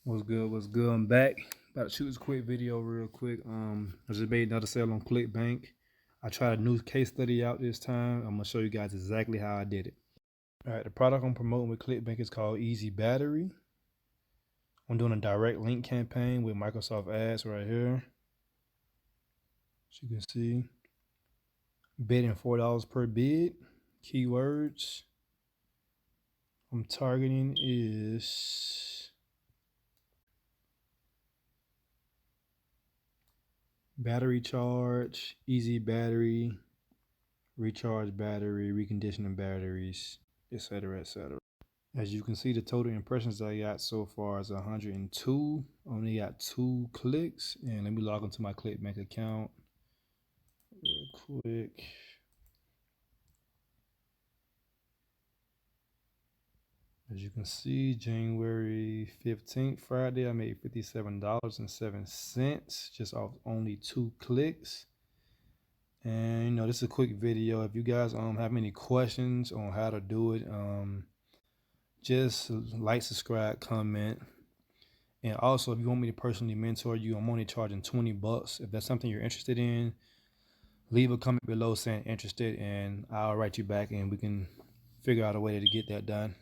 What's good? What's good? I'm back. About to shoot this quick video real quick. I just made another sale on ClickBank. I tried a new case study out this time. I'm gonna show you guys exactly how I did it. All right, the product I'm promoting with ClickBank is called Easy Battery. I'm doing a direct link campaign with Microsoft Ads right here. As you can see, bidding $4 per bid. Keywords I'm targeting is battery charge, easy battery, recharge battery, reconditioning batteries, etc., etc. As you can see, the total impressions I got so far is 102. Only got 2 clicks. And let me log into my ClickBank account real quick. As you can see, January 15th, Friday, I made $57.07 just off only 2 clicks. And this is a quick video. If you guys have any questions on how to do it, just like, subscribe, comment. And also, if you want me to personally mentor you, I'm only charging $20. If that's something you're interested in, leave a comment below saying interested, and I'll write you back and we can figure out a way to get that done.